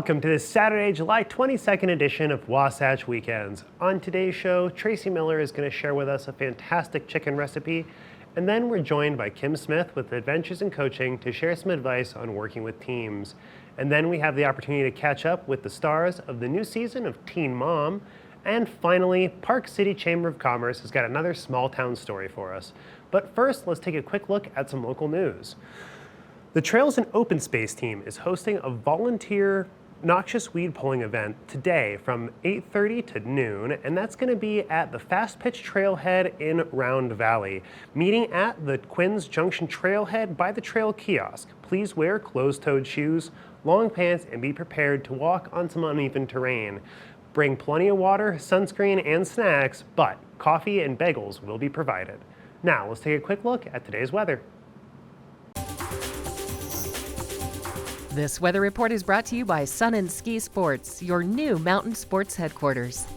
Welcome to this Saturday, July 22nd edition of Wasatch Weekends. On today's show, Tracy Miller is going to share with us a fantastic chicken recipe, and then we're joined by Kim Smith with Adventures in Coaching to share some advice on working with teams. And then we have the opportunity to catch up with the stars of the new season of Teen Mom. And finally, Park City Chamber of Commerce has got another small town story for us. But first, let's take a quick look at some local news. The Trails and Open Space team is hosting a volunteer noxious weed pulling event today from 8:30 to noon, and that's going to be at the Fast Pitch Trailhead in Round Valley. Meeting at the Quinns Junction Trailhead by the trail kiosk. Please wear closed-toed shoes, long pants, and be prepared to walk on some uneven terrain. Bring plenty of water, sunscreen, and snacks, but coffee and bagels will be provided. Now, let's take a quick look at today's weather. This weather report is brought to you by Sun and Ski Sports, your new mountain sports headquarters.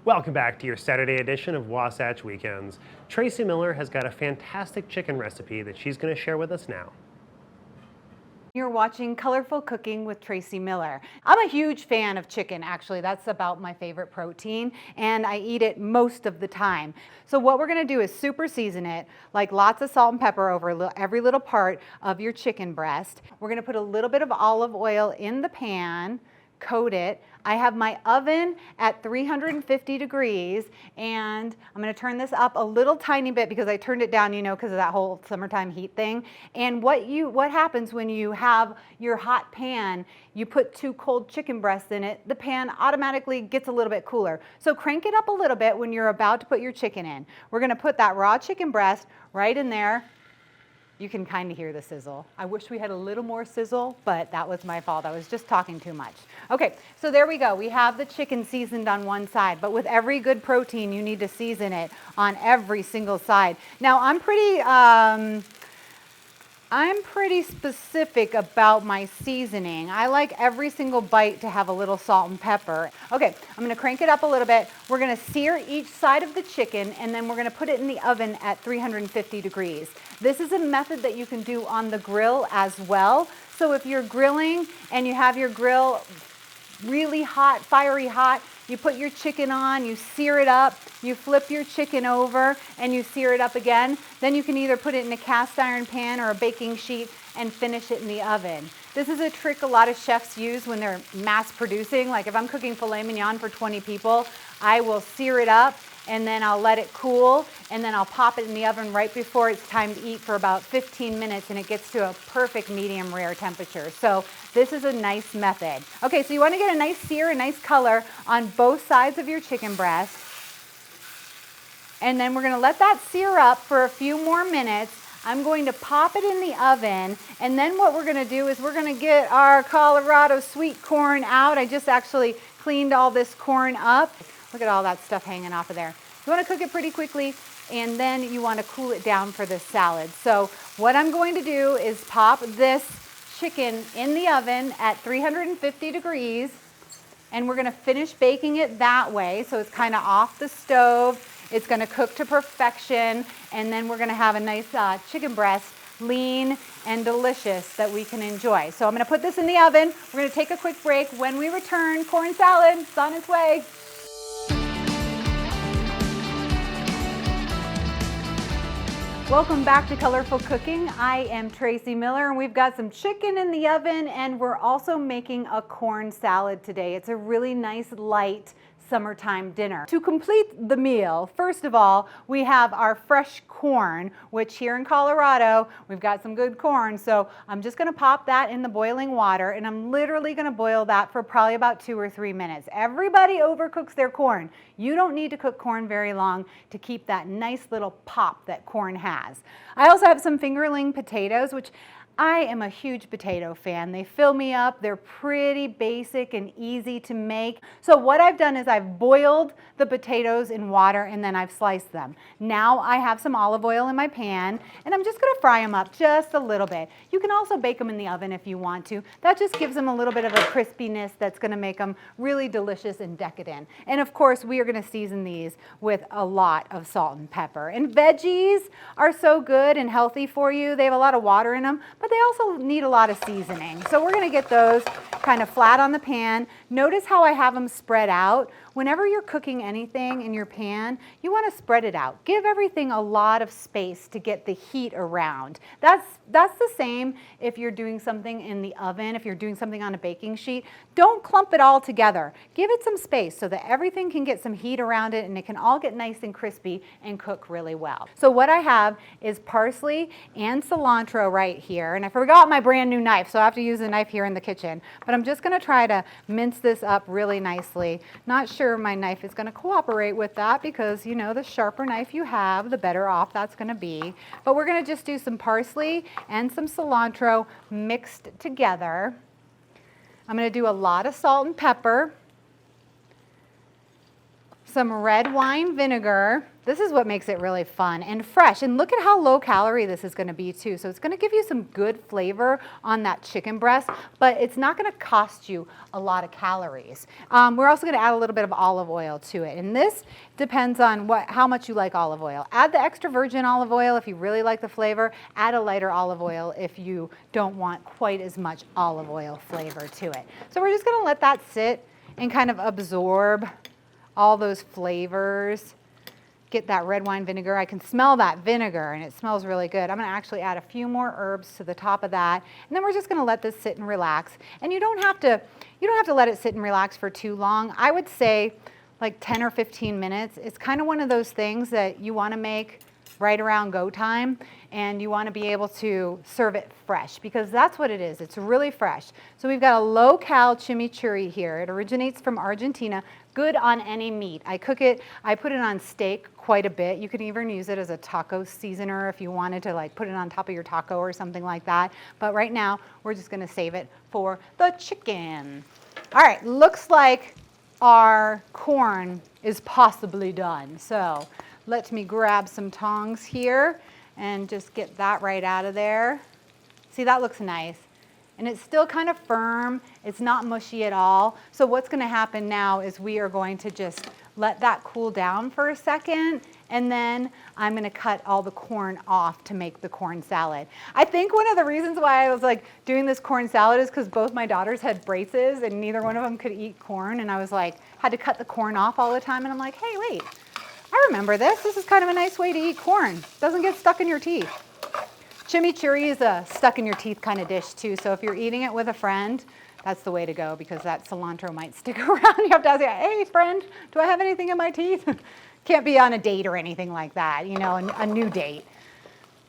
Welcome back to your Saturday edition of Wasatch Weekends. Tracy Miller has got a fantastic chicken recipe that she's going to share with us now. You're watching Colorful Cooking with Tracy Miller. I'm a huge fan of chicken, actually. That's about my favorite protein, and I eat it most of the time. So what we're gonna do is super season it, like lots of salt and pepper over every little part of your chicken breast. We're gonna put a little bit of olive oil in the pan, coat it. I have my oven at 350 degrees, and I'm going to turn this up a little tiny bit because I turned it down, because of that whole summertime heat thing. And what happens when you have your hot pan, you put 2 cold chicken breasts in it, the pan automatically gets a little bit cooler. So crank it up a little bit when you're about to put your chicken in. We're going to put that raw chicken breast right in there. You can kind of hear the sizzle. I wish we had a little more sizzle, but that was my fault. I was just talking too much. Okay, so there we go. We have the chicken seasoned on one side, but with every good protein, you need to season it on every single side. Now, I'm pretty specific about my seasoning. I like every single bite to have a little salt and pepper. Okay, I'm gonna crank it up a little bit. We're gonna sear each side of the chicken, and then we're gonna put it in the oven at 350 degrees. This is a method that you can do on the grill as well. So if you're grilling and you have your grill really hot, fiery hot, you put your chicken on, you sear it up, you flip your chicken over, and you sear it up again. Then you can either put it in a cast iron pan or a baking sheet and finish it in the oven. This is a trick a lot of chefs use when they're mass producing. Like if I'm cooking filet mignon for 20 people, I will sear it up and then I'll let it cool, and then I'll pop it in the oven right before it's time to eat for about 15 minutes, and it gets to a perfect medium rare temperature. So this is a nice method. Okay, so you want to get a nice sear, a nice color on both sides of your chicken breast. And then we're going to let that sear up for a few more minutes. I'm going to pop it in the oven, and then what we're going to do is we're going to get our Colorado sweet corn out. I just actually cleaned all this corn up. Look at all that stuff hanging off of there. You want to cook it pretty quickly, and then you want to cool it down for this salad. So what I'm going to do is pop this chicken in the oven at 350 degrees, and we're going to finish baking it that way. So it's kind of off the stove. It's going to cook to perfection, and then we're going to have a nice chicken breast, lean and delicious, that we can enjoy. So I'm going to put this in the oven. We're going to take a quick break. When we return, corn salad is on its way. Welcome back to Colorful Cooking. I am Tracy Miller, and we've got some chicken in the oven, and we're also making a corn salad today. It's a really nice light summertime dinner. To complete the meal, first of all, we have our fresh corn, which here in Colorado, we've got some good corn. So I'm just gonna pop that in the boiling water, and I'm literally gonna boil that for probably about 2 or 3 minutes. Everybody overcooks their corn. You don't need to cook corn very long to keep that nice little pop that corn has. I also have some fingerling potatoes, which I am a huge potato fan. They fill me up. They're pretty basic and easy to make. So what I've done is I've boiled the potatoes in water and then I've sliced them. Now I have some olive oil in my pan and I'm just gonna fry them up just a little bit. You can also bake them in the oven if you want to. That just gives them a little bit of a crispiness that's gonna make them really delicious and decadent. And of course, we are gonna season these with a lot of salt and pepper. And veggies are so good and healthy for you. They have a lot of water in them, but they also need a lot of seasoning. So we're gonna get those kind of flat on the pan. Notice how I have them spread out. Whenever you're cooking anything in your pan, you wanna spread it out. Give everything a lot of space to get the heat around. That's the same if you're doing something in the oven, if you're doing something on a baking sheet. Don't clump it all together. Give it some space so that everything can get some heat around it and it can all get nice and crispy and cook really well. So what I have is parsley and cilantro right here. And I forgot my brand new knife, so I have to use a knife here in the kitchen. But I'm just gonna try to mince this up really nicely. Not sure my knife is gonna cooperate with that because, you know, the sharper knife you have, the better off that's gonna be. But we're gonna just do some parsley and some cilantro mixed together. I'm gonna do a lot of salt and pepper, some red wine vinegar. This is what makes it really fun and fresh. And look at how low calorie this is gonna be too. So it's gonna give you some good flavor on that chicken breast, but it's not gonna cost you a lot of calories. We're also gonna add a little bit of olive oil to it. And this depends on how much you like olive oil. Add the extra virgin olive oil if you really like the flavor. Add a lighter olive oil if you don't want quite as much olive oil flavor to it. So we're just gonna let that sit and kind of absorb all those flavors. Get that red wine vinegar. I can smell that vinegar and it smells really good. I'm gonna actually add a few more herbs to the top of that. And then we're just gonna let this sit and relax. And you don't have to let it sit and relax for too long. I would say like 10 or 15 minutes. It's kind of one of those things that you wanna make right around go time, and you want to be able to serve it fresh because that's what it is. It's really fresh. So we've got a low-cal chimichurri here. It originates from Argentina, good on any meat. I put it on steak quite a bit. You could even use it as a taco seasoner if you wanted to like put it on top of your taco or something like that. But right now, we're just gonna save it for the chicken. All right, looks like our corn is possibly done. So let me grab some tongs here and just get that right out of there. See, that looks nice. And it's still kind of firm. It's not mushy at all. So what's gonna happen now is we are going to just let that cool down for a second, and then I'm gonna cut all the corn off to make the corn salad. I think one of the reasons why I was like doing this corn salad is because both my daughters had braces and neither one of them could eat corn, and I was like, had to cut the corn off all the time, and I'm like, hey, wait. I remember this. This is kind of a nice way to eat corn. Doesn't get stuck in your teeth. Chimichurri is a stuck in your teeth kind of dish too. So if you're eating it with a friend, that's the way to go because that cilantro might stick around. You have to ask, hey friend, do I have anything in my teeth? Can't be on a date or anything like that, you know, a new date.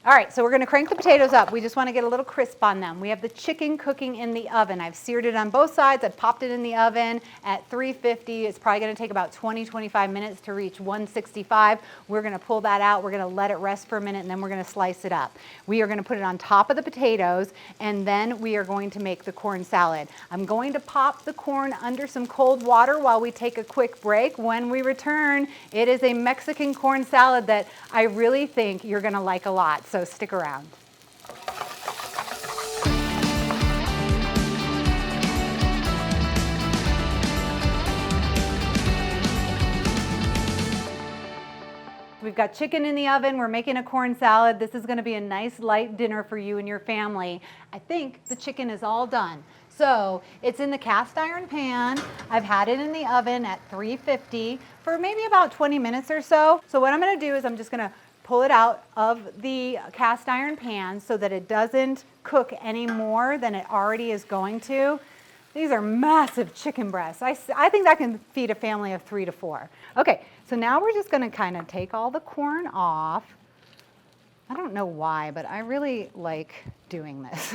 All right, so we're gonna crank the potatoes up. We just wanna get a little crisp on them. We have the chicken cooking in the oven. I've seared it on both sides. I've popped it in the oven at 350. It's probably gonna take about 20, 25 minutes to reach 165. We're gonna pull that out. We're gonna let it rest for a minute and then we're gonna slice it up. We are gonna put it on top of the potatoes and then we are going to make the corn salad. I'm going to pop the corn under some cold water while we take a quick break. When we return, it is a Mexican corn salad that I really think you're gonna like a lot. So stick around. We've got chicken in the oven. We're making a corn salad. This is going to be a nice light dinner for you and your family. I think the chicken is all done. So it's in the cast iron pan. I've had it in the oven at 350 for maybe about 20 minutes or so. So what I'm going to do is I'm just going to pull it out of the cast iron pan so that it doesn't cook any more than it already is going to. These are massive chicken breasts. I think that can feed a family of 3 to 4. Okay, so now we're just gonna kind of take all the corn off. I don't know why, but I really like doing this.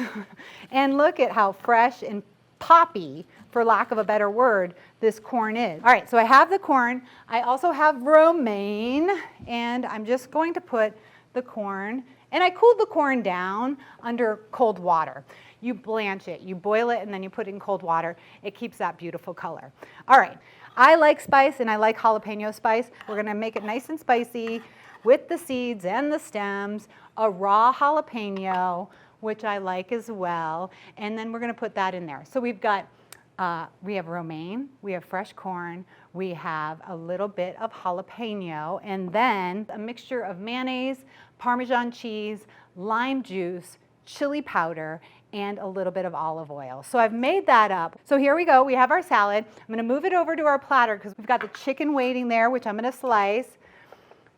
And look at how fresh and poppy, for lack of a better word, this corn is. All right, so I have the corn. I also have romaine, and I'm just going to put the corn, and I cooled the corn down under cold water. You blanch it, you boil it, and then you put it in cold water. It keeps that beautiful color. All right, I like spice, and I like jalapeno spice. We're gonna make it nice and spicy with the seeds and the stems, a raw jalapeno, which I like as well, and then we're gonna put that in there. So we've got, we have romaine, we have fresh corn, we have a little bit of jalapeno, and then a mixture of mayonnaise, Parmesan cheese, lime juice, chili powder, and a little bit of olive oil. So I've made that up. So here we go, we have our salad. I'm gonna move it over to our platter because we've got the chicken waiting there, which I'm gonna slice.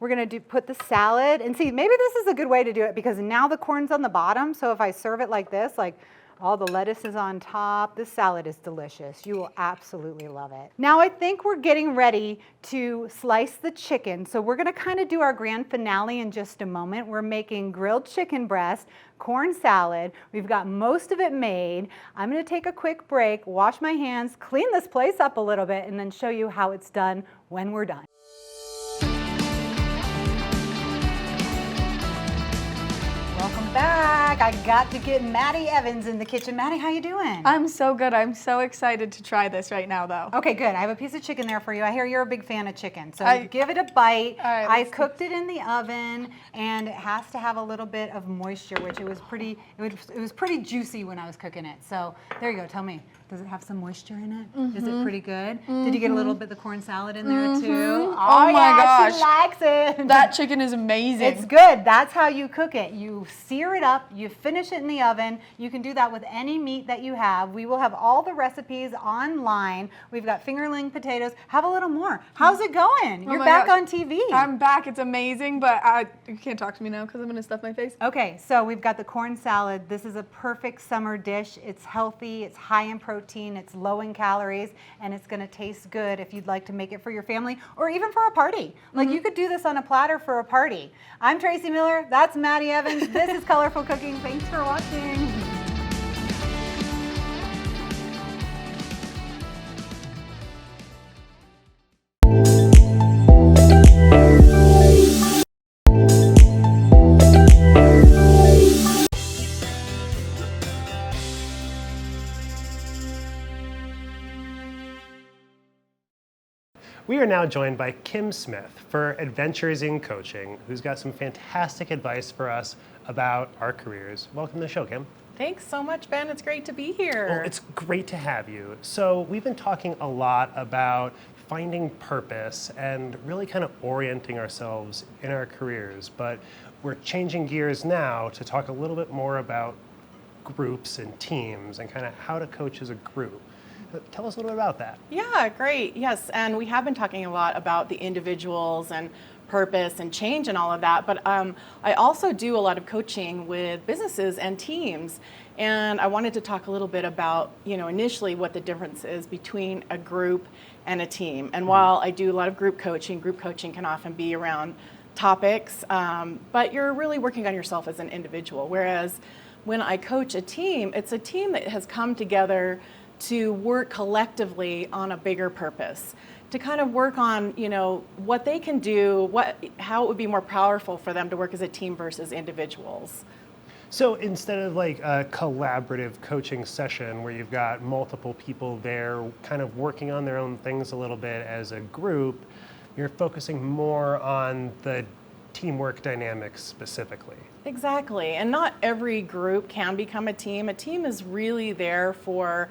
We're gonna put the salad, and see, maybe this is a good way to do it because now the corn's on the bottom, so if I serve it like this, like all the lettuce is on top, this salad is delicious. You will absolutely love it. Now I think we're getting ready to slice the chicken, so we're gonna kind of do our grand finale in just a moment. We're making grilled chicken breast, corn salad. We've got most of it made. I'm gonna take a quick break, wash my hands, clean this place up a little bit, and then show you how it's done when we're done. Welcome back. I got to get Maddie Evans in the kitchen. Maddie, how you doing? I'm so good. I'm so excited to try this right now, though. Okay, good. I have a piece of chicken there for you. I hear you're a big fan of chicken, so give it a bite. All right, I cooked it in the oven, and it has to have a little bit of moisture, which it was pretty juicy when I was cooking it. So there you go. Tell me, does it have some moisture in it? Mm-hmm. Is it pretty good? Mm-hmm. Did you get a little bit of the corn salad in there too? Oh my gosh. She likes it. That chicken is amazing. It's good. That's how you cook it. You sear it up, you finish it in the oven. You can do that with any meat that you have. We will have all the recipes online. We've got fingerling potatoes. Have a little more. How's it going? You're back on TV. I'm back. It's amazing, but you can't talk to me now because I'm going to stuff my face. Okay, so we've got the corn salad. This is a perfect summer dish. It's healthy, it's high in protein, it's low in calories, and it's going to taste good if you'd like to make it for your family or even for a party. Like you could do this on a platter for a party. I'm Tracy Miller. That's Maddie Evans. This is Colorful Cooking. Thanks for watching. We are now joined by Kim Smith for Adventures in Coaching, who's got some fantastic advice for us about our careers. Welcome to the show, Kim. Thanks so much, Ben. It's great to be here. Well, it's great to have you. So we've been talking a lot about finding purpose and really kind of orienting ourselves in our careers, but we're changing gears now to talk a little bit more about groups and teams and kind of how to coach as a group. Tell us a little bit about that. Yeah, great. Yes, and we have been talking a lot about the individuals and purpose and change and all of that, but I also do a lot of coaching with businesses and teams, and I wanted to talk a little bit about, initially what the difference is between a group and a team. And while I do a lot of group coaching can often be around topics, but you're really working on yourself as an individual, whereas when I coach a team, it's a team that has come together to work collectively on a bigger purpose, to kind of work on, what they can do, how it would be more powerful for them to work as a team versus individuals. So instead of like a collaborative coaching session where you've got multiple people there kind of working on their own things a little bit as a group, you're focusing more on the teamwork dynamics specifically. Exactly, and not every group can become a team. A team is really there for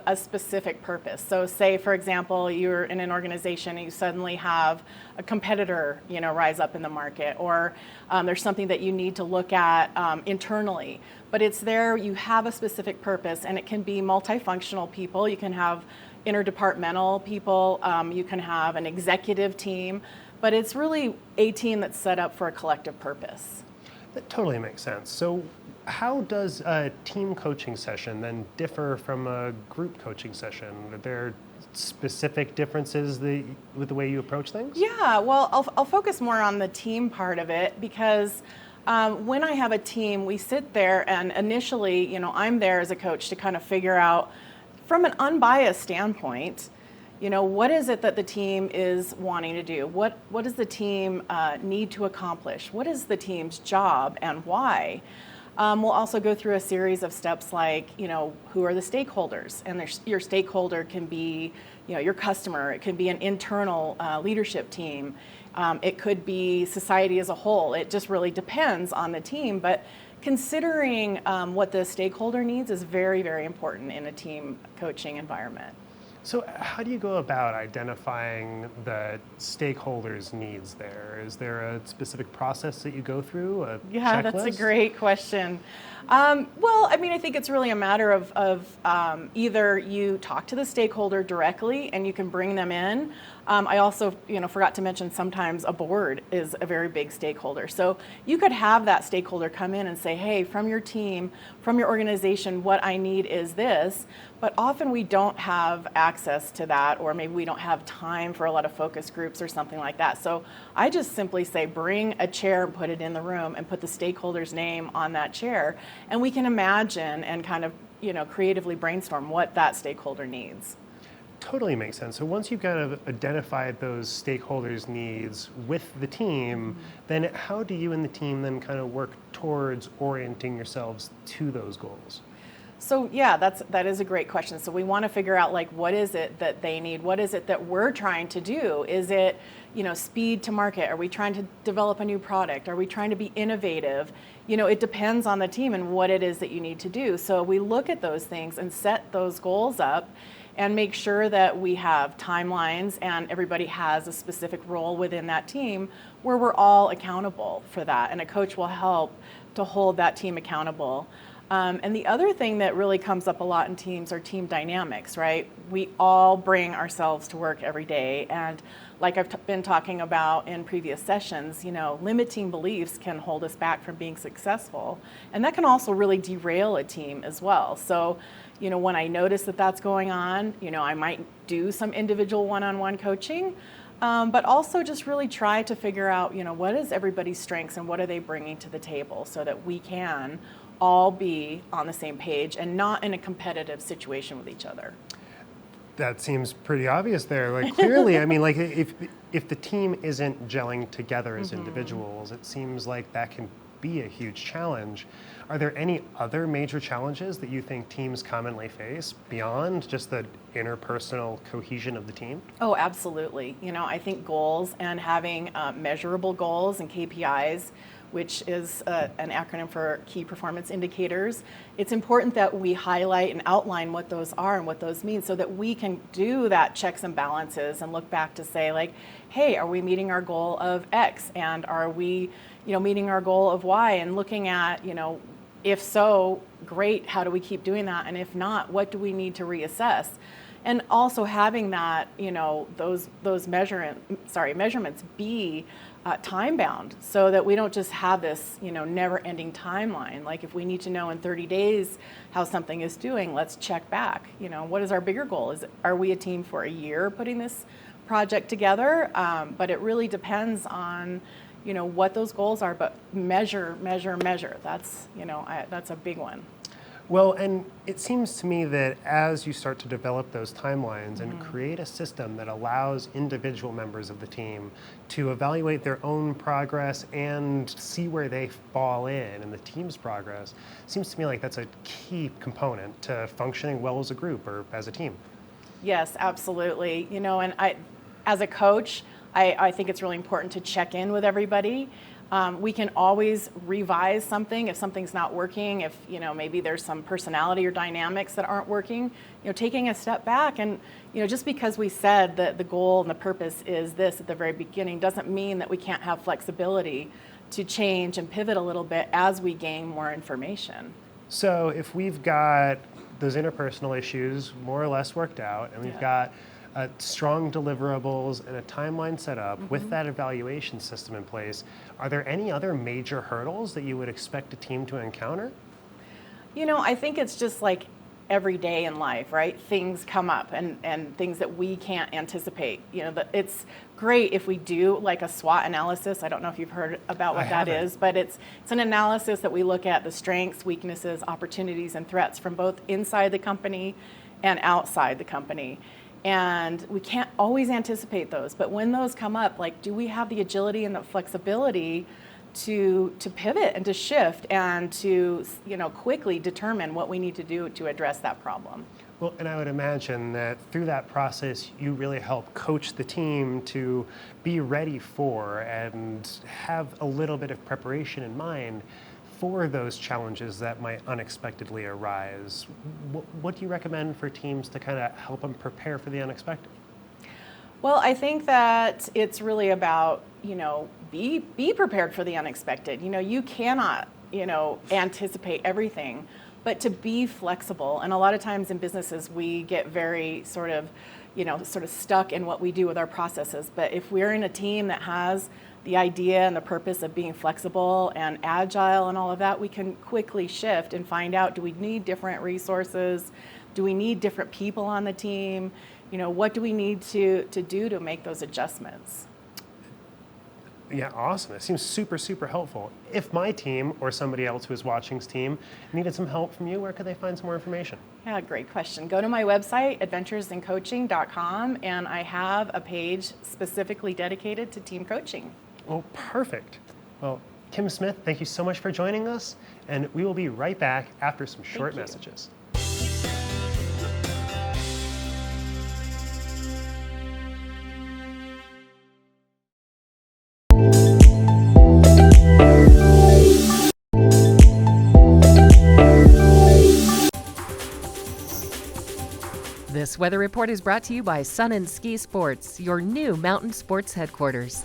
a specific purpose. So say, for example, you're in an organization and you suddenly have a competitor, rise up in the market, or there's something that you need to look at internally. But it's there, you have a specific purpose, and it can be multifunctional people. You can have interdepartmental people, you can have an executive team, but it's really a team that's set up for a collective purpose. That totally makes sense. So how does a team coaching session then differ from a group coaching session? Are there specific differences with the way you approach things? Yeah, well, I'll focus more on the team part of it because when I have a team, we sit there and initially, I'm there as a coach to kind of figure out from an unbiased standpoint, what is it that the team is wanting to do? What does the team need to accomplish? What is the team's job and why? We'll also go through a series of steps like, who are the stakeholders? And your stakeholder can be, your customer. It can be an internal leadership team. It could be society as a whole. It just really depends on the team. But considering what the stakeholder needs is very, very important in a team coaching environment. So how do you go about identifying the stakeholders' needs there? Is there a specific process that you go through, a Yeah, checklist? that's a great question. Well, I think it's really a matter of either you talk to the stakeholder directly and you can bring them in. I also, forgot to mention sometimes a board is a very big stakeholder. So you could have that stakeholder come in and say, hey, from your team, from your organization, what I need is this. But often we don't have access to that, or maybe we don't have time for a lot of focus groups or something like that. So I just simply say, bring a chair and put it in the room and put the stakeholder's name on that chair. And we can imagine and kind of, creatively brainstorm what that stakeholder needs. Totally makes sense. So once you've kind of identified those stakeholders' needs with the team, then how do you and the team then kind of work towards orienting yourselves to those goals? So yeah, that is a great question. So we want to figure out what is it that they need? What is it that we're trying to do? Is it, speed to market? Are we trying to develop a new product? Are we trying to be innovative? It depends on the team and what it is that you need to do. So we look at those things and set those goals up and make sure that we have timelines and everybody has a specific role within that team where we're all accountable for that. And a coach will help to hold that team accountable. And the other thing that really comes up a lot in teams are team dynamics, right? We all bring ourselves to work every day. And like I've been talking about in previous sessions, limiting beliefs can hold us back from being successful. And that can also really derail a team as well. So, when I notice that that's going on, I might do some individual one-on-one coaching, but also just really try to figure out, what is everybody's strengths and what are they bringing to the table so that we can all be on the same page and not in a competitive situation with each other. That seems pretty obvious there. Clearly, if the team isn't gelling together as individuals, it seems like that can be a huge challenge. Are there any other major challenges that you think teams commonly face beyond just the interpersonal cohesion of the team? Oh, absolutely. I think goals and having measurable goals and KPIs, which is an acronym for key performance indicators. It's important that we highlight and outline what those are and what those mean so that we can do that checks and balances and look back to say hey, are we meeting our goal of X? And are we, meeting our goal of Y? And looking at, if so, great, how do we keep doing that? And if not, what do we need to reassess? And also having that, those measurements be time bound so that we don't just have this, never-ending timeline. Like if we need to know in 30 days how something is doing, let's check back. What is our bigger goal? Are we a team for a year putting this project together? But it really depends on, what those goals are. But measure. That's, that's a big one. Well, and it seems to me that as you start to develop those timelines and create a system that allows individual members of the team to evaluate their own progress and see where they fall in the team's progress, seems to me like that's a key component to functioning well as a group or as a team. Yes, absolutely. And as a coach, I think it's really important to check in with everybody. We can always revise something if something's not working, if maybe there's some personality or dynamics that aren't working, taking a step back and just because we said that the goal and the purpose is this at the very beginning doesn't mean that we can't have flexibility to change and pivot a little bit as we gain more information. So if we've got those interpersonal issues more or less worked out and we've got strong deliverables and a timeline set up with that evaluation system in place, are there any other major hurdles that you would expect a team to encounter? I think it's just like every day in life, right? Things come up and things that we can't anticipate. It's great if we do like a SWOT analysis. I don't know if you've heard about what that is, but it's an analysis that we look at the strengths, weaknesses, opportunities, and threats from both inside the company and outside the company. And we can't always anticipate those, but when those come up, like, do we have the agility and the flexibility to pivot and to shift and to quickly determine what we need to do to address that problem? Well, and I would imagine that through that process, you really help coach the team to be ready for and have a little bit of preparation in mind for those challenges that might unexpectedly arise. What do you recommend for teams to kind of help them prepare for the unexpected? Well, I think that it's really about, be prepared for the unexpected. You cannot, anticipate everything, but to be flexible. And a lot of times in businesses, we get very sort of stuck in what we do with our processes. But if we're in a team that has the idea and the purpose of being flexible and agile and all of that, we can quickly shift and find out, do we need different resources? Do we need different people on the team? What do we need to do to make those adjustments? Yeah, awesome. It seems super, super helpful. If my team or somebody else who is watching's team needed some help from you, where could they find some more information? Yeah, great question. Go to my website, adventuresincoaching.com, and I have a page specifically dedicated to team coaching. Oh, perfect. Well, Kim Smith, thank you so much for joining us, and we will be right back after some short messages. This weather report is brought to you by Sun and Ski Sports, your new mountain sports headquarters.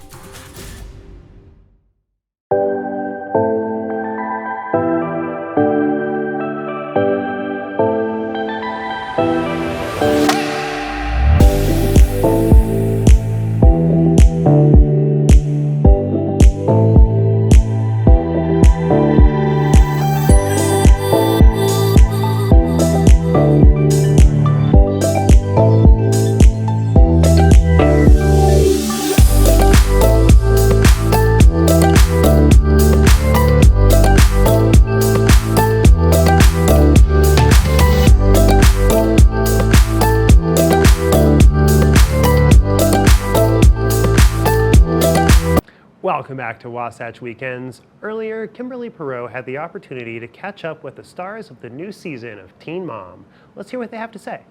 Welcome back to Wasatch Weekends. Earlier, Kimberly Perot had the opportunity to catch up with the stars of the new season of Teen Mom. Let's hear what they have to say.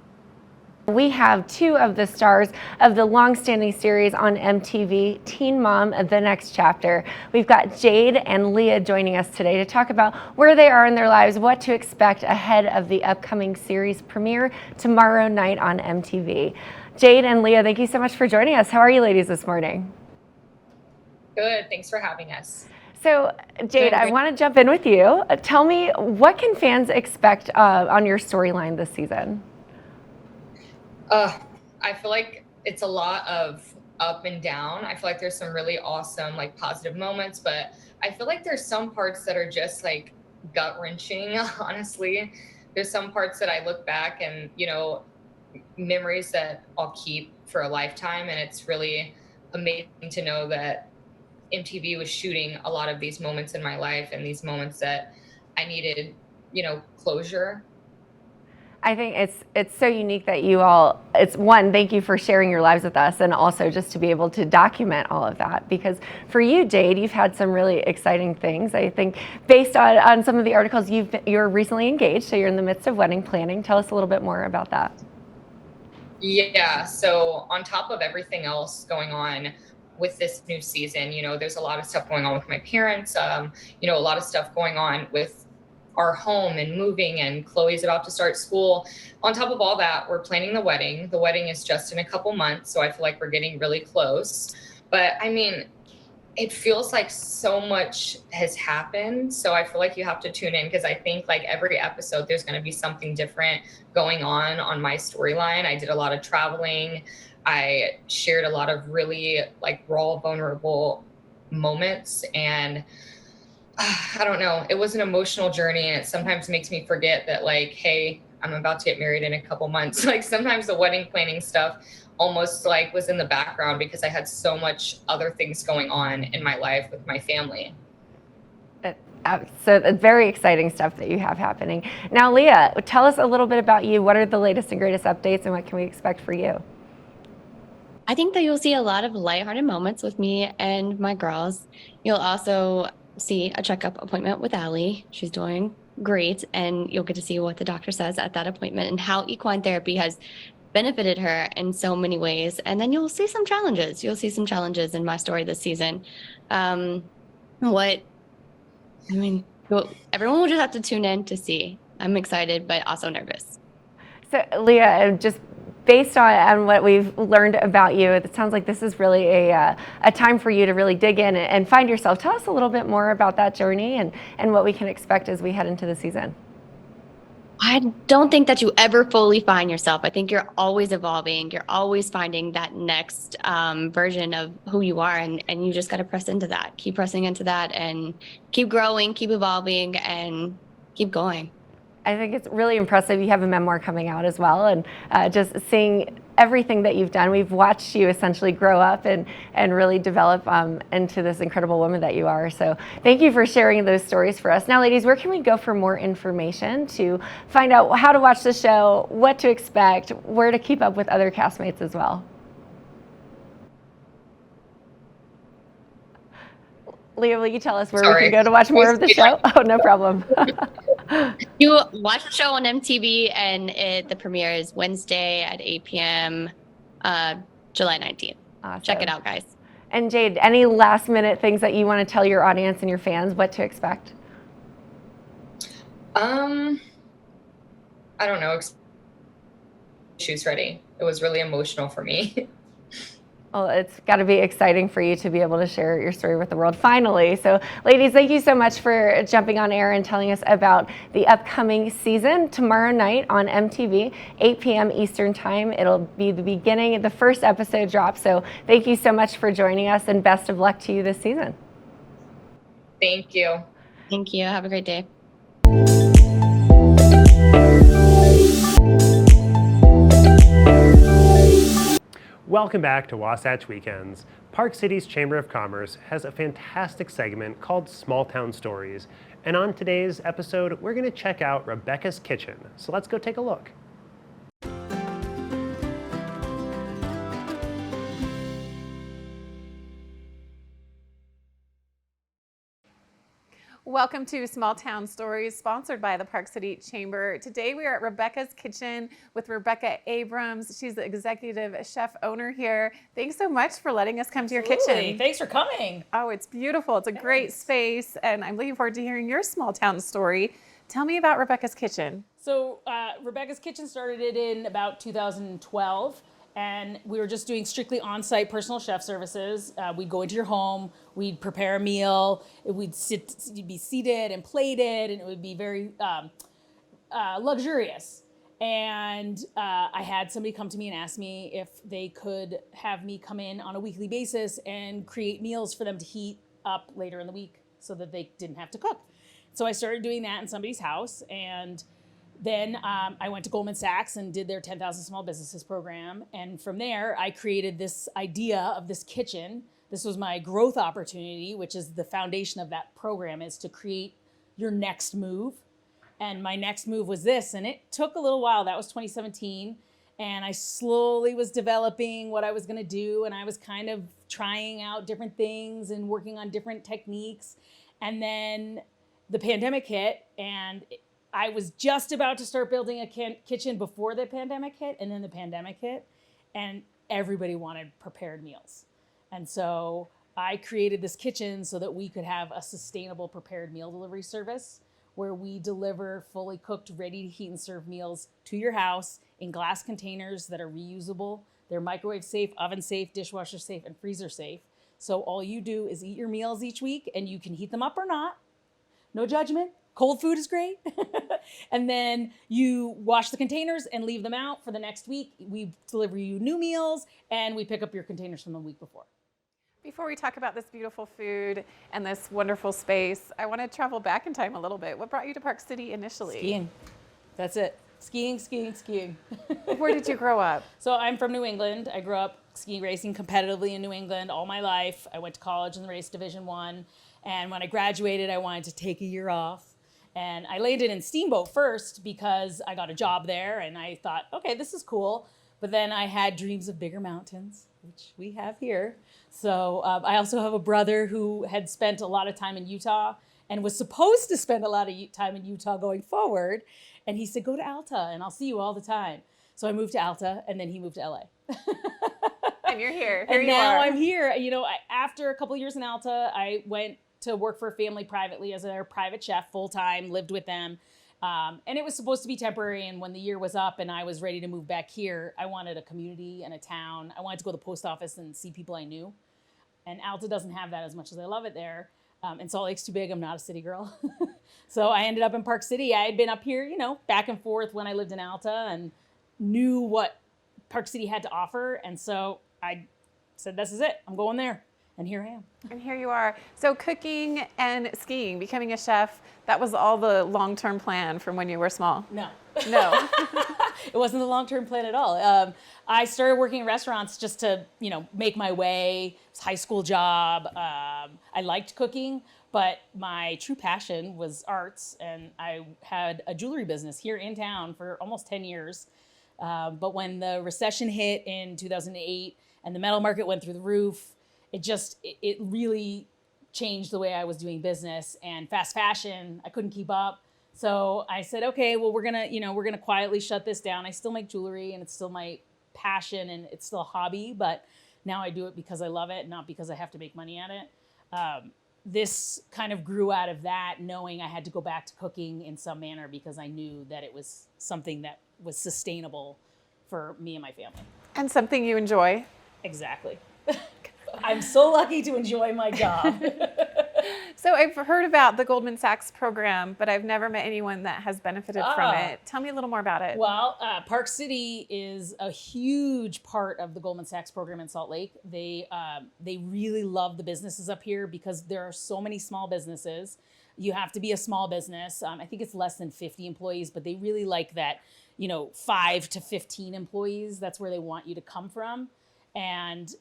We have two of the stars of the long-standing series on MTV, Teen Mom, The Next Chapter. We've got Jade and Leah joining us today to talk about where they are in their lives, what to expect ahead of the upcoming series premiere tomorrow night on MTV. Jade and Leah, thank you so much for joining us. How are you ladies this morning? Good, thanks for having us. So, Jade, I want to jump in with you. Tell me, what can fans expect on your storyline this season? I feel like it's a lot of up and down. I feel like there's some really awesome, like, positive moments, but I feel like there's some parts that are just like gut-wrenching, honestly. There's some parts that I look back and, memories that I'll keep for a lifetime. And it's really amazing to know that MTV was shooting a lot of these moments in my life and these moments that I needed, closure. I think it's so unique that you all, it's one, thank you for sharing your lives with us, and also just to be able to document all of that. Because for you, Jade, you've had some really exciting things. I think based on some of the articles, you're recently engaged, so you're in the midst of wedding planning. Tell us a little bit more about that. Yeah, so on top of everything else going on with this new season, there's a lot of stuff going on with my parents, a lot of stuff going on with our home and moving, and Chloe's about to start school. On top of all that, we're planning the wedding. The wedding is just in a couple months, so I feel like we're getting really close. But I mean, it feels like so much has happened. So I feel like you have to tune in, because I think like every episode there's going to be something different going on my storyline. I did a lot of traveling. I shared a lot of really like raw, vulnerable moments, and I don't know, it was an emotional journey, and it sometimes makes me forget that like, hey, I'm about to get married in a couple months. Like sometimes the wedding planning stuff almost like was in the background because I had so much other things going on in my life with my family. So very exciting stuff that you have happening. Now, Leah, tell us a little bit about you. What are the latest and greatest updates, and what can we expect for you? I think that you'll see a lot of lighthearted moments with me and my girls. You'll also see a checkup appointment with Allie. She's doing great, and you'll get to see what the doctor says at that appointment and how equine therapy has benefited her in so many ways. And then you'll see some challenges. You'll see some challenges in my story this season. Everyone will just have to tune in to see. I'm excited, but also nervous. So, Leah, just based on what we've learned about you, it sounds like this is really a time for you to really dig in and find yourself. Tell us a little bit more about that journey and what we can expect as we head into the season. I don't think that you ever fully find yourself. I think you're always evolving. You're always finding that next version of who you are. And you just got to press into that. Keep pressing into that and keep growing, keep evolving, and keep going. I think it's really impressive. You have a memoir coming out as well, and just seeing everything that you've done. We've watched you essentially grow up and really develop into this incredible woman that you are. So thank you for sharing those stories for us. Now, ladies, where can we go for more information to find out how to watch the show, what to expect, where to keep up with other castmates as well? Leah, will you tell us where we can go to watch more of the show? Oh, no problem. You watch the show on MTV, and the premiere is Wednesday at 8 p.m., July 19th. Awesome. Check it out, guys. And Jade, any last minute things that you want to tell your audience and your fans what to expect? I don't know. Shoes ready. It was really emotional for me. Well, it's got to be exciting for you to be able to share your story with the world finally. So, ladies, thank you so much for jumping on air and telling us about the upcoming season. Tomorrow night on MTV, 8 p.m. Eastern Time. It'll be the beginning, the first episode drop. So thank you so much for joining us, and best of luck to you this season. Thank you. Thank you. Have a great day. Welcome back to Wasatch Weekends. Park City's Chamber of Commerce has a fantastic segment called Small Town Stories. And on today's episode, we're going to check out Rebecca's Kitchen. So let's go take a look. Welcome to Small Town Stories, sponsored by the Park City Chamber. Today we are at Rebecca's Kitchen with Rebecca Abrams. She's the executive chef owner here. Thanks so much for letting us come to your kitchen. Thanks for coming. Oh, it's beautiful. It's a great space, and I'm looking forward to hearing your small town story. Tell me about Rebecca's Kitchen. So Rebecca's Kitchen started in about 2012. And we were just doing strictly on-site personal chef services. We'd go into your home, we'd prepare a meal, you'd be seated and plated, and it would be very luxurious. And I had somebody come to me and ask me if they could have me come in on a weekly basis and create meals for them to heat up later in the week so that they didn't have to cook. So I started doing that in somebody's house, and then I went to Goldman Sachs and did their 10,000 Small Businesses program. And from there, I created this idea of this kitchen. This was my growth opportunity, which is the foundation of that program, is to create your next move. And my next move was this, and it took a little while. That was 2017. And I slowly was developing what I was gonna do. And I was kind of trying out different things and working on different techniques. And then the pandemic hit, and I was just about to start building a kitchen before the pandemic hit, and then the pandemic hit, and everybody wanted prepared meals. And so I created this kitchen so that we could have a sustainable prepared meal delivery service where we deliver fully cooked, ready to heat and serve meals to your house in glass containers that are reusable. They're microwave safe, oven safe, dishwasher safe, and freezer safe. So all you do is eat your meals each week, and you can heat them up or not. No judgment. Cold food is great. And then you wash the containers and leave them out for the next week. We deliver you new meals, and we pick up your containers from the week before. Before we talk about this beautiful food and this wonderful space, I want to travel back in time a little bit. What brought you to Park City initially? Skiing. That's it. Skiing. Where did you grow up? So I'm from New England. I grew up ski racing competitively in New England all my life. I went to college in the race Division I. And when I graduated, I wanted to take a year off. And I landed in Steamboat first because I got a job there and I thought, okay, this is cool. But then I had dreams of bigger mountains, which we have here. So I also have a brother who had spent a lot of time in Utah and was supposed to spend a lot of time in Utah going forward. And he said, go to Alta and I'll see you all the time. So I moved to Alta and then he moved to LA. And you're here. And now I'm here. You know, after a couple of years in Alta, I went to work for a family privately as their private chef full-time, lived with them. And it was supposed to be temporary. And when the year was up and I was ready to move back here, I wanted a community and a town. I wanted to go to the post office and see people I knew. And Alta doesn't have that as much as I love it there. And Salt Lake's too big. I'm not a city girl. So I ended up in Park City. I had been up here, you know, back and forth when I lived in Alta and knew what Park City had to offer. And so I said, this is it. I'm going there. And here I am. And here you are. So cooking and skiing, becoming a chef, that was all the long-term plan from when you were small? No. No. It wasn't the long-term plan at all. I started working in restaurants just to, you know, make my way. It was a high school job. I liked cooking, but my true passion was arts. And I had a jewelry business here in town for almost 10 years. But when the recession hit in 2008 and the metal market went through the roof, it really changed the way I was doing business. And fast fashion, I couldn't keep up. So I said, okay, well, we're gonna quietly shut this down. I still make jewelry and it's still my passion and it's still a hobby, but now I do it because I love it, not because I have to make money at it. This kind of grew out of that, knowing I had to go back to cooking in some manner because I knew that it was something that was sustainable for me and my family. And something you enjoy? Exactly. I'm so lucky to enjoy my job. So I've heard about the Goldman Sachs program, but I've never met anyone that has benefited from it. Tell me a little more about it. Well, Park City is a huge part of the Goldman Sachs program in Salt Lake. They really love the businesses up here because there are so many small businesses. You have to be a small business. I think it's less than 50 employees, but they really like that, 5 to 15 employees. That's where they want you to come from. And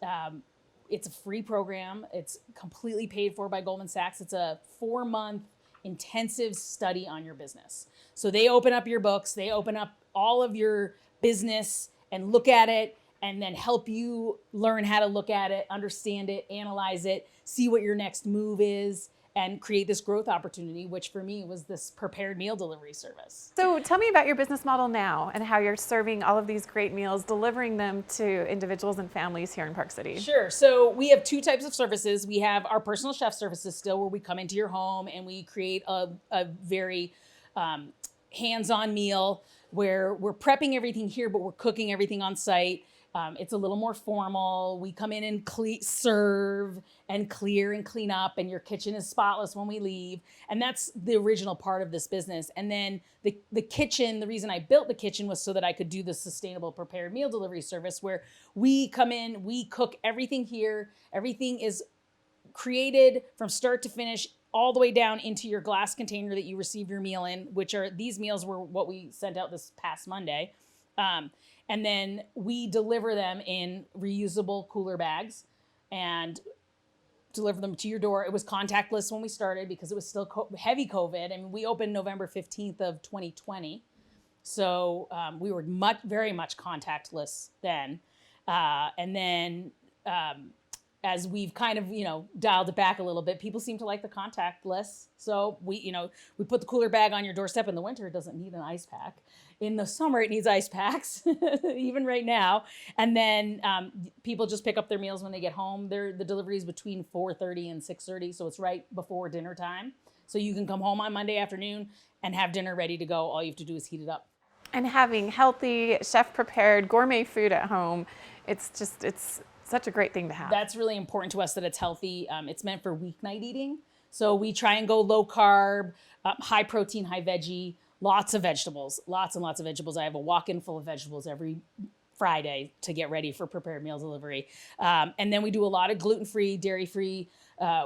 it's a free program. It's completely paid for by Goldman Sachs. It's a 4-month intensive study on your business. So they open up your books, they open up all of your business and look at it and then help you learn how to look at it, understand it, analyze it, see what your next move is, and create this growth opportunity, which for me was this prepared meal delivery service. So tell me about your business model now and how you're serving all of these great meals, delivering them to individuals and families here in Park City. Sure. So we have 2 types of services. We have our personal chef services still, where we come into your home and we create a very hands-on meal where we're prepping everything here, but we're cooking everything on site. It's a little more formal. We come in and serve and clear and clean up, and your kitchen is spotless when we leave. And that's the original part of this business. And then the kitchen, the reason I built the kitchen was so that I could do the sustainable prepared meal delivery service, where we come in, we cook everything here. Everything is created from start to finish, all the way down into your glass container that you receive your meal in, which are, these meals were what we sent out this past Monday. And then we deliver them in reusable cooler bags and deliver them to your door. It was contactless when we started because it was still heavy COVID. And we opened November 15th of 2020. So we were very much contactless then. And then as we've kind of, dialed it back a little bit, people seem to like the contactless. So we put the cooler bag on your doorstep. In the winter, it doesn't need an ice pack. In the summer, it needs ice packs, even right now. And then people just pick up their meals when they get home. The delivery is between 4:30 and 6:30, so it's right before dinner time. So you can come home on Monday afternoon and have dinner ready to go. All you have to do is heat it up. And having healthy, chef-prepared gourmet food at home, it's such a great thing to have. That's really important to us that it's healthy. It's meant for weeknight eating. So we try and go low carb, high protein, high veggie, lots of vegetables, lots and lots of vegetables. I have a walk-in full of vegetables every Friday to get ready for prepared meal delivery. And then we do a lot of gluten-free, dairy-free.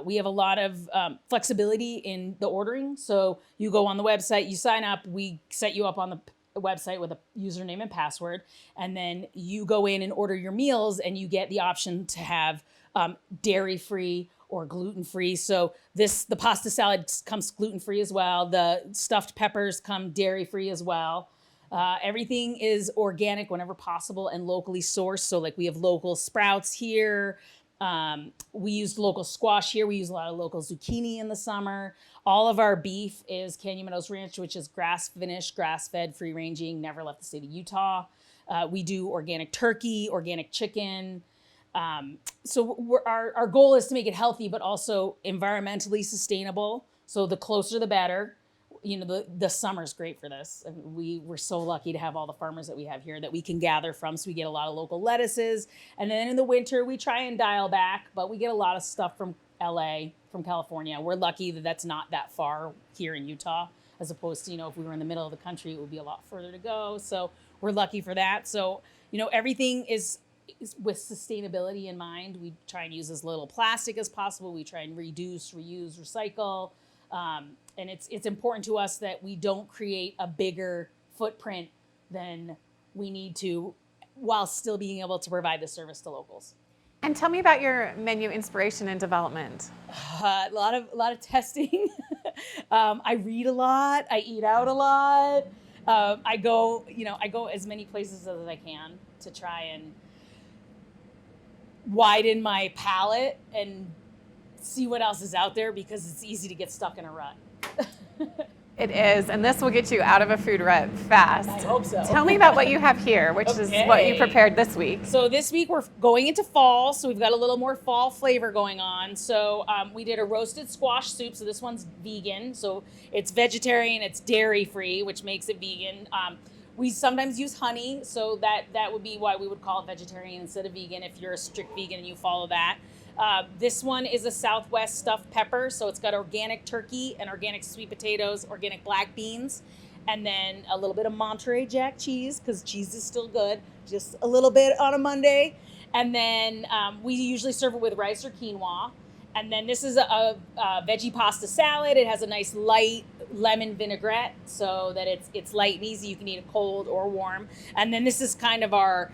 We have a lot of flexibility in the ordering. So you go on the website, you sign up, we set you up on the website with a username and password, and then you go in and order your meals, and you get the option to have dairy-free or gluten-free. So the pasta salad comes gluten-free as well. The stuffed peppers come dairy-free as well. Everything is organic whenever possible and locally sourced. So like we have local sprouts here. We use local squash here. We use a lot of local zucchini in the summer. All of our beef is Canyon Meadows Ranch, which is grass-finished, grass-fed, free-ranging, never left the state of Utah. We do organic turkey, organic chicken. So our goal is to make it healthy, but also environmentally sustainable. So the closer the better. You know, the summer's great for this. We're so lucky to have all the farmers that we have here that we can gather from. So we get a lot of local lettuces. And then in the winter, we try and dial back, but we get a lot of stuff from LA, from California. We're lucky that that's not that far here in Utah, as opposed to, you know, if we were in the middle of the country, it would be a lot further to go. So we're lucky for that. So, you know, everything is with sustainability in mind. We try and use as little plastic as possible. We try and reduce, reuse, recycle. And it's important to us that we don't create a bigger footprint than we need to while still being able to provide the service to locals. And tell me about your menu inspiration and development. A lot of testing. I read a lot. I eat out a lot. I go as many places as I can to try and widen my palate and see what else is out there, because it's easy to get stuck in a rut. It is, and this will get you out of a food rut fast. I hope so. Tell me about what you have here, which is what you prepared this week. So this week we're going into fall, so we've got a little more fall flavor going on. So we did a roasted squash soup. So this one's vegan. So it's vegetarian, it's dairy free, which makes it vegan. We sometimes use honey, so that would be why we would call it vegetarian instead of vegan if you're a strict vegan and you follow that. This one is a Southwest stuffed pepper, so it's got organic turkey and organic sweet potatoes, organic black beans, and then a little bit of Monterey Jack cheese, because cheese is still good, just a little bit on a Monday. And then we usually serve it with rice or quinoa. And then this is a veggie pasta salad. It has a nice light lemon vinaigrette so that it's light and easy. You can eat it cold or warm. And then this is kind of our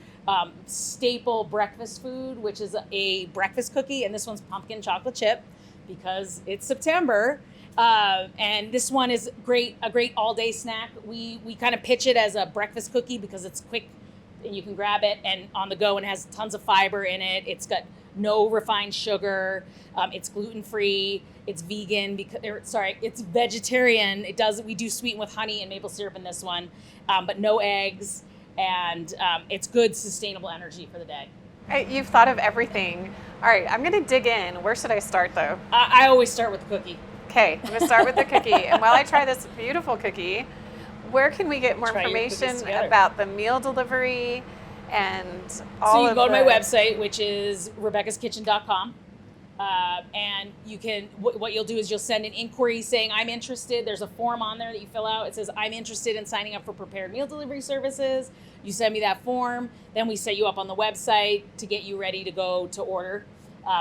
staple breakfast food, which is a breakfast cookie, and this one's pumpkin chocolate chip because it's September. And this one is a great all-day snack. We kind of pitch it as a breakfast cookie because it's quick and you can grab it and on the go, and has tons of fiber in it. It's got no refined sugar. It's gluten-free. It's vegan it's vegetarian. We do sweeten with honey and maple syrup in this one, but no eggs. And it's good, sustainable energy for the day. You've thought of everything. All right, I'm going to dig in. Where should I start, though? I always start with the cookie. Okay, I'm going to start with the cookie. And while I try this beautiful cookie, where can we get more information about the meal delivery and all of So you go to my website, which is rebeccaskitchen.com. And you can, what you'll do is you'll send an inquiry saying, I'm interested. There's a form on there that you fill out. It says, I'm interested in signing up for prepared meal delivery services. You send me that form. Then we set you up on the website to get you ready to go to order.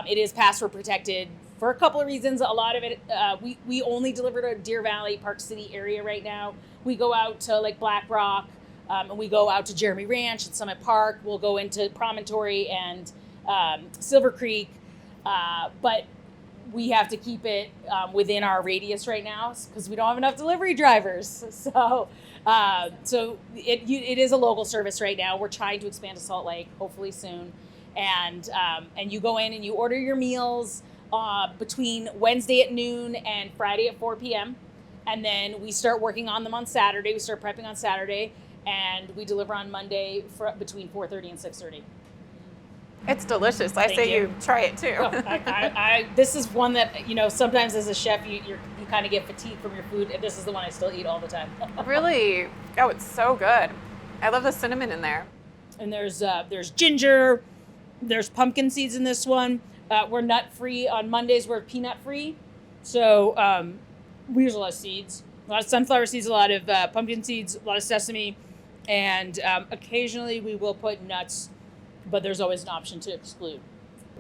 It is password protected for a couple of reasons. A lot of it, we only deliver to Deer Valley, Park City area right now. We go out to like Black Rock, and we go out to Jeremy Ranch and Summit Park. We'll go into Promontory and Silver Creek. But we have to keep it within our radius right now because we don't have enough delivery drivers. So it is a local service right now. We're trying to expand to Salt Lake, hopefully soon. And you go in and you order your meals between Wednesday at noon and Friday at 4 p.m. And then we start working on them on Saturday. We start prepping on Saturday, and we deliver on Monday between 4:30 and 6:30. It's delicious. I say you try it too. This is one that, sometimes as a chef, you kind of get fatigued from your food, and this is the one I still eat all the time. Really? Oh, it's so good. I love the cinnamon in there. And there's ginger, There's pumpkin seeds in this one. We're nut free. On Mondays, we're peanut free. So we use a lot of seeds, a lot of sunflower seeds, a lot of pumpkin seeds, a lot of sesame, and occasionally we will put nuts, but there's always an option to exclude.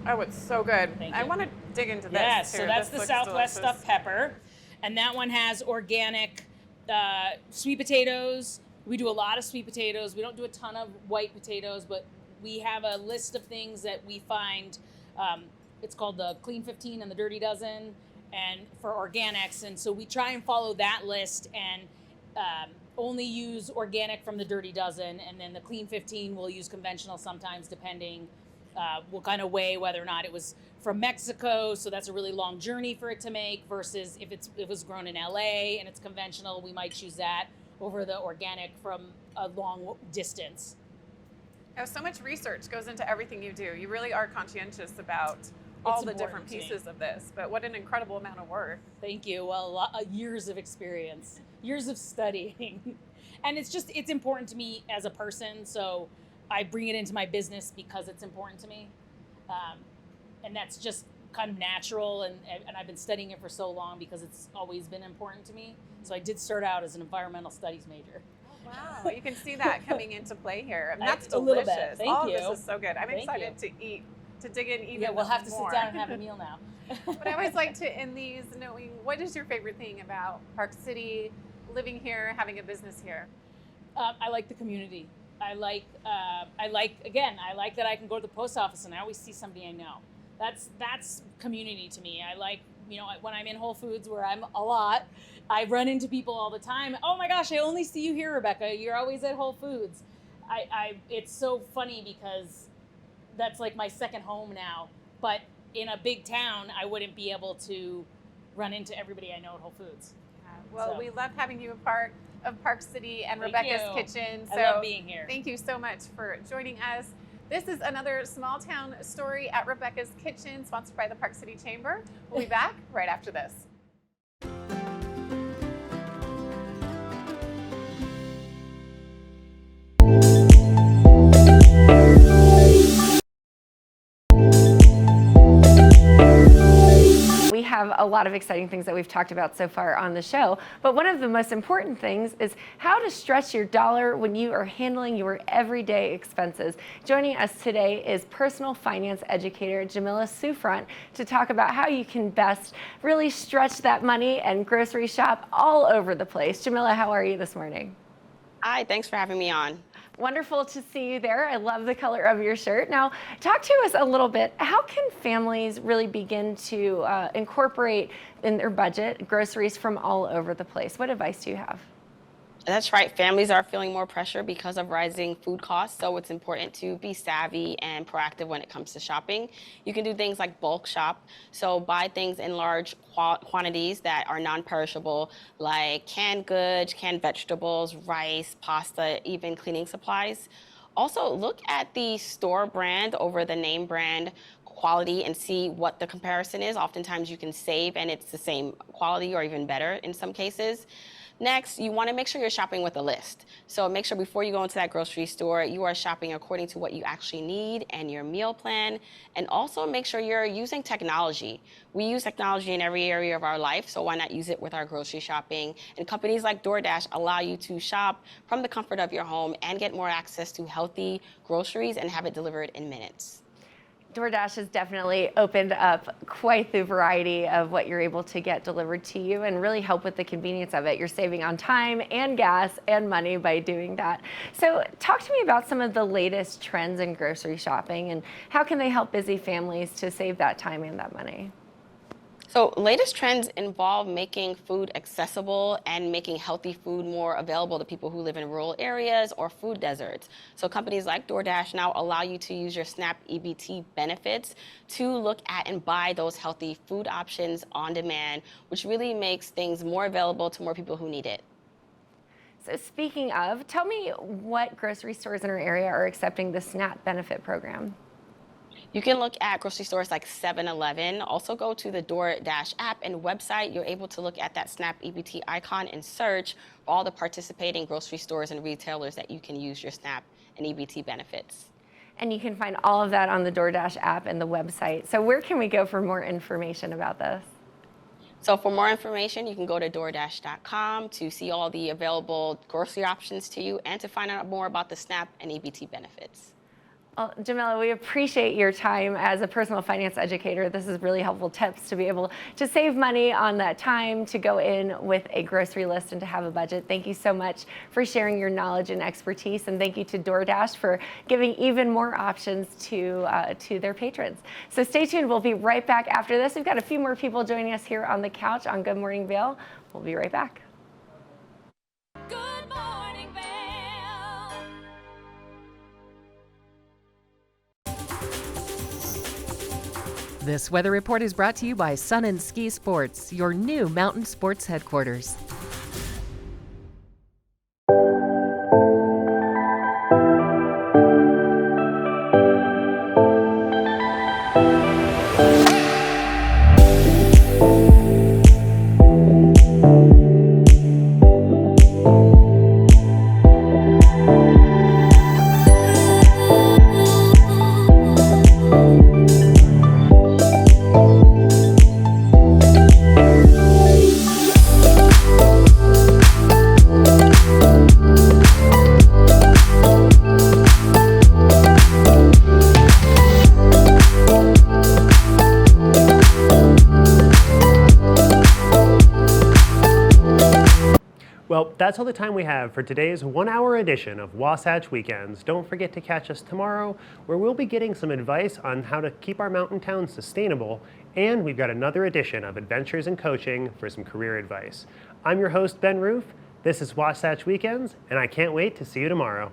Oh, it's so good. Thank I you. want to dig into this. Yes, too. so that's This the looks Southwest delicious. stuffed pepper, and that one has organic sweet potatoes. We do a lot of sweet potatoes. We don't do a ton of white potatoes, but we have a list of things that we find. It's called the Clean 15 and the Dirty Dozen, and for organics. And so we try and follow that list and only use organic from the Dirty Dozen, and then the Clean 15 we'll use conventional sometimes, depending. We'll kind of weigh whether or not it was from Mexico, so that's a really long journey for it to make, versus if it was grown in LA and it's conventional, we might choose that over the organic from a long distance. Oh, so much research goes into everything you do. You really are conscientious about all the different important to me. pieces of this, but what an incredible amount of work. Thank you. Well, years of experience, years of studying. And it's important to me as a person, so I bring it into my business because it's important to me. And that's just kind of natural, and I've been studying it for so long because it's always been important to me. So I did start out as an environmental studies major. Wow, you can see that coming into play here. And that's A little delicious. bit. Thank all you. of this is so good. I'm Thank excited to eat, to dig in even Yeah, we'll have to more. sit down and have a meal now. But I always like to end these knowing, what is your favorite thing about Park City, living here, having a business here? I like the community. I like that I can go to the post office and I always see somebody I know. That's community to me. I like, when I'm in Whole Foods, where I'm a lot, I run into people all the time. Oh my gosh, I only see you here, Rebecca. You're always at Whole Foods. It's so funny because that's like my second home now. But in a big town, I wouldn't be able to run into everybody I know at Whole Foods. Well, So. we love having you a part of Park City and Thank Rebecca's you. Kitchen. I love being here. Thank you so much for joining us. This is another small town story at Rebecca's Kitchen, sponsored by the Park City Chamber. We'll be back right after this. We have a lot of exciting things that we've talked about so far on the show, but one of the most important things is how to stretch your dollar when you are handling your everyday expenses. Joining us today is personal finance educator Jamila Sufront to talk about how you can best really stretch that money and grocery shop all over the place. Jamila, how are you this morning? Hi, thanks for having me on. Wonderful to see you there. I love the color of your shirt. Now, talk to us a little bit. How can families really begin to incorporate in their budget groceries from all over the place? What advice do you have? That's right. Families are feeling more pressure because of rising food costs, so it's important to be savvy and proactive when it comes to shopping. You can do things like bulk shop, so buy things in large quantities that are non-perishable, like canned goods, canned vegetables, rice, pasta, even cleaning supplies. Also, look at the store brand over the name brand quality and see what the comparison is. Oftentimes you can save and it's the same quality or even better in some cases. Next, you want to make sure you're shopping with a list. So make sure before you go into that grocery store, you are shopping according to what you actually need and your meal plan. And also make sure you're using technology. We use technology in every area of our life, so why not use it with our grocery shopping? And companies like DoorDash allow you to shop from the comfort of your home and get more access to healthy groceries and have it delivered in minutes. DoorDash has definitely opened up quite the variety of what you're able to get delivered to you and really help with the convenience of it. You're saving on time and gas and money by doing that. So talk to me about some of the latest trends in grocery shopping and how can they help busy families to save that time and that money? So latest trends involve making food accessible and making healthy food more available to people who live in rural areas or food deserts. So companies like DoorDash now allow you to use your SNAP EBT benefits to look at and buy those healthy food options on demand, which really makes things more available to more people who need it. So speaking of, tell me what grocery stores in our area are accepting the SNAP benefit program. You can look at grocery stores like 7-Eleven. Also go to the DoorDash app and website. You're able to look at that SNAP EBT icon and search for all the participating grocery stores and retailers that you can use your SNAP and EBT benefits. And you can find all of that on the DoorDash app and the website. So where can we go for more information about this? So for more information, you can go to DoorDash.com to see all the available grocery options to you and to find out more about the SNAP and EBT benefits. Well, Jamila, we appreciate your time as a personal finance educator. This is really helpful tips to be able to save money on that time, to go in with a grocery list and to have a budget. Thank you so much for sharing your knowledge and expertise, and thank you to DoorDash for giving even more options to their patrons. So stay tuned. We'll be right back after this. We've got a few more people joining us here on the couch on Good Morning Vail. We'll be right back. This weather report is brought to you by Sun and Ski Sports, your new mountain sports headquarters. Well, that's all the time we have for today's 1-hour edition of Wasatch Weekends. Don't forget to catch us tomorrow, where we'll be getting some advice on how to keep our mountain towns sustainable, and we've got another edition of Adventures in Coaching for some career advice. I'm your host, Ben Roof. This is Wasatch Weekends, and I can't wait to see you tomorrow.